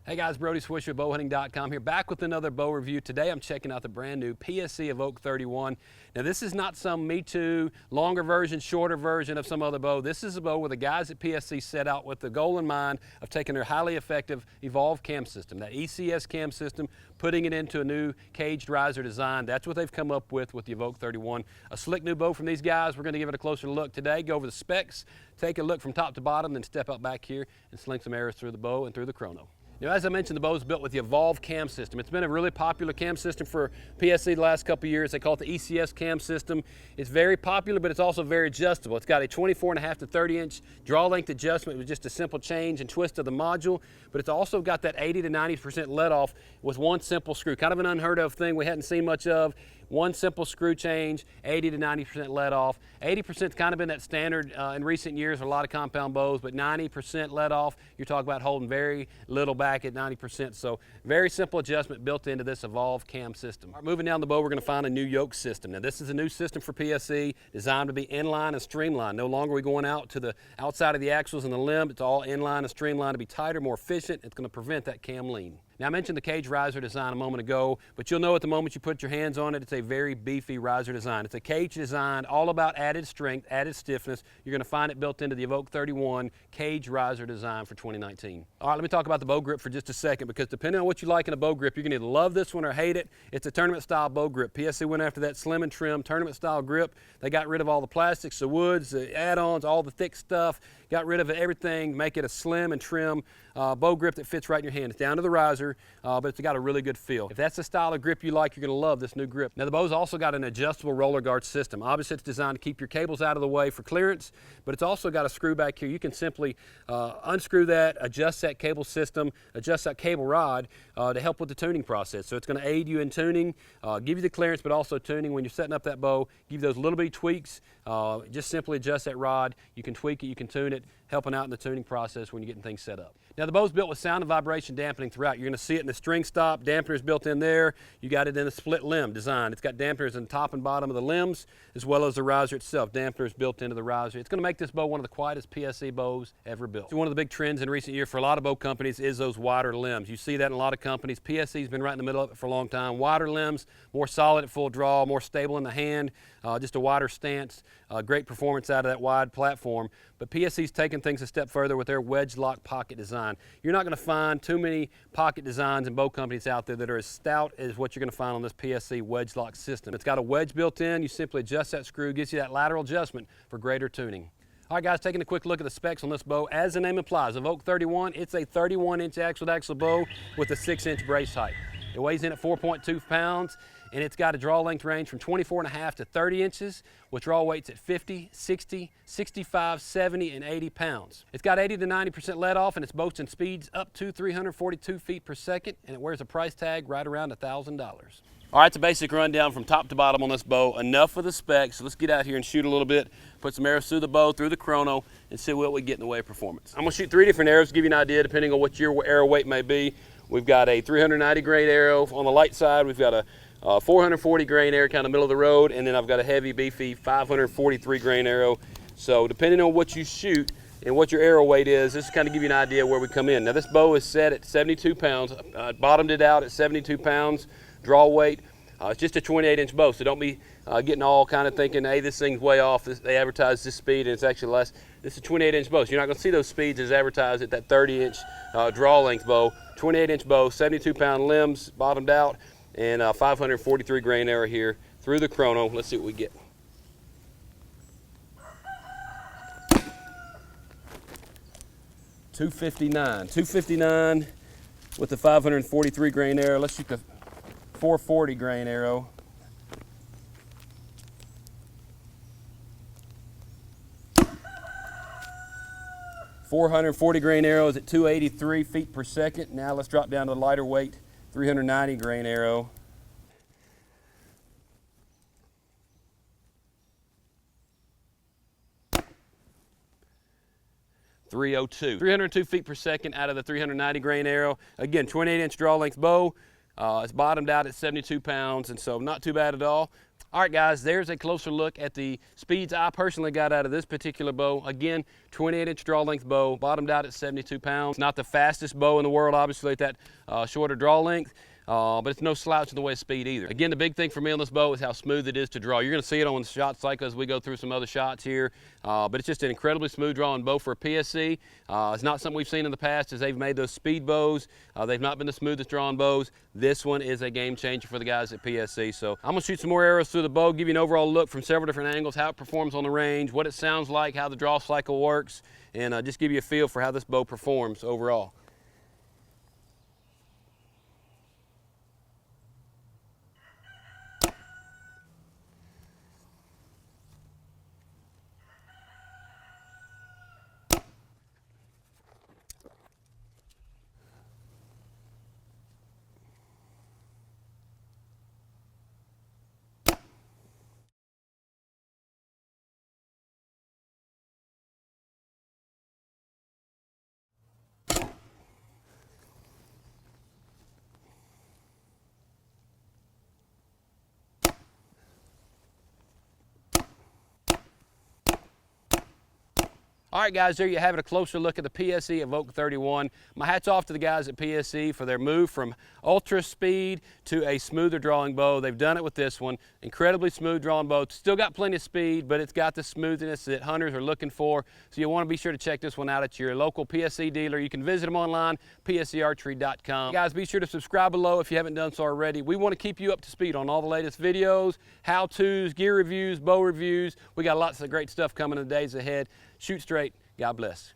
Hey guys, Brody Swisher, bowhunting.com here, back with another bow review. Today I'm checking out the brand new PSC Evoke 31. Now this is not some Me Too, longer version, shorter version of some other bow. This is a bow where the guys at PSC set out with the goal in mind of taking their highly effective Evolve cam system, that ECS cam system, putting it into a new caged riser design. That's what they've come up with the Evoke 31. A slick new bow from these guys. We're going to give it a closer look today, go over the specs, take a look from top to bottom, then step out back here and sling some arrows through the bow and through the chrono. Now, as I mentioned, the bow is built with the Evolve cam system. It's been a really popular cam system for PSC the last couple of years. They call it the ECS cam system. It's very popular, but it's also very adjustable. It's got a 24.5 to 30 inch draw length adjustment with just a simple change and twist of the module, but it's also got that 80 to 90% let off with one simple screw. Kind of an unheard of thing we hadn't seen much of. One simple screw change, 80 to 90% let off. 80% kind of been that standard in recent years for a lot of compound bows, but 90% let off, you're talking about holding very little back at 90%. So very simple adjustment built into this Evolve cam system. All right, moving down the bow, we're going to find a new Yoke system. Now this is a new system for PSC, designed to be inline and streamlined. No longer are we going out to the outside of the axles and the limb. It's all inline and streamlined to be tighter, more efficient. It's going to prevent that cam lean. Now I mentioned the cage riser design a moment ago, but you'll know at the moment you put your hands on it, it's a very beefy riser design. It's a cage design all about added strength, added stiffness. You're going to find it built into the Evoke 31 cage riser design for 2019. All right, let me talk about the bow grip for just a second, because depending on what you like in a bow grip, you're going to either love this one or hate it. It's a tournament style bow grip. PSC went after that slim and trim tournament style grip. They got rid of all the plastics, the woods, the add-ons, all the thick stuff, got rid of everything, make it a slim and trim bow grip that fits right in your hand. It's down to the riser, but it's got a really good feel. If that's the style of grip you like, you're going to love this new grip. Now the bow's also got an adjustable roller guard system. Obviously it's designed to keep your cables out of the way for clearance, but it's also got a screw back here. You can simply unscrew that, adjust that cable system, adjust that cable rod to help with the tuning process. So it's going to aid you in tuning, give you the clearance, but also tuning when you're setting up that bow, give you those little bitty tweaks. Just simply adjust that rod. You can tweak it, you can tune it, helping out in the tuning process when you're getting things set up. Now the bow's built with sound and vibration dampening throughout. You're going to see it in the string stop, dampeners built in there. You got it in a split limb design. It's got dampeners in the top and bottom of the limbs, as well as the riser itself. Dampeners built into the riser. It's going to make this bow one of the quietest PSC bows ever built. So one of the big trends in recent years for a lot of bow companies is those wider limbs. You see that in a lot of companies. PSC's been right in the middle of it for a long time. Wider limbs, more solid at full draw, more stable in the hand, just a wider stance, great performance out of that wide platform. But PSC's taken things a step further with their wedge lock pocket design. You're not going to find too many pocket designs and bow companies out there that are as stout as what you're going to find on this PSC wedge lock system. It's got a wedge built in. You simply adjust that screw, gives you that lateral adjustment for greater tuning. All right guys, taking a quick look at the specs on this bow. As the name implies, Evoke 31, it's a 31-inch axle-to-axle bow with a 6-inch brace height. It weighs in at 4.2 pounds, and it's got a draw length range from 24.5 to 30 inches with draw weights at 50, 60, 65, 70, and 80 pounds. It's got 80 to 90% let off, and it's boasting speeds up to 342 feet per second, and it wears a price tag right around $1,000. All right, it's a basic rundown from top to bottom on this bow. Enough for the specs, so let's get out here and shoot a little bit, put some arrows through the bow, through the chrono, and see what we get in the way of performance. I'm gonna shoot 3 different arrows to give you an idea depending on what your arrow weight may be. We've got a 390 grain arrow on the light side. We've got a 440 grain arrow kind of middle of the road, and then I've got a heavy, beefy 543 grain arrow. So depending on what you shoot and what your arrow weight is, this is kind of give you an idea where we come in. Now this bow is set at 72 pounds. Bottomed it out at 72 pounds draw weight. It's just a 28-inch bow, so don't be getting all kind of thinking, hey, this thing's way off. They advertise this speed, and it's actually less. This is a 28-inch bow, so you're not going to see those speeds as advertised at that 30-inch draw length bow. 28-inch bow, 72-pound limbs, bottomed out, and 543 grain arrow here through the chrono. Let's see what we get. $259 with the 543 grain arrow. Let's shoot the 440 grain arrow. .440 grain arrow is at 283 feet per second. Now let's drop down to the lighter weight 390 grain arrow. .302. 302 feet per second out of the 390 grain arrow. Again, 28-inch draw length bow. It's bottomed out at 72 pounds, and so not too bad at all. All right, guys, there's a closer look at the speeds I personally got out of this particular bow. Again, 28-inch draw length bow, bottomed out at 72 pounds. Not the fastest bow in the world, obviously, at that shorter draw length. But it's no slouch in the way of speed either. Again, the big thing for me on this bow is how smooth it is to draw. You're going to see it on the shot cycle as we go through some other shots here. But it's just an incredibly smooth drawing bow for a PSC. It's not something we've seen in the past as they've made those speed bows. They've not been the smoothest drawing bows. This one is a game changer for the guys at PSC. So I'm going to shoot some more arrows through the bow, give you an overall look from several different angles, how it performs on the range, what it sounds like, how the draw cycle works, and just give you a feel for how this bow performs overall. All right, guys, there you have it, a closer look at the PSE Evoke 31. My hat's off to the guys at PSE for their move from ultra speed to a smoother drawing bow. They've done it with this one. Incredibly smooth drawing bow. Still got plenty of speed, but it's got the smoothness that hunters are looking for. So you want to be sure to check this one out at your local PSE dealer. You can visit them online, psearchery.com. Guys, be sure to subscribe below if you haven't done so already. We want to keep you up to speed on all the latest videos, how-tos, gear reviews, bow reviews. We got lots of great stuff coming in the days ahead. Shoot straight. God bless.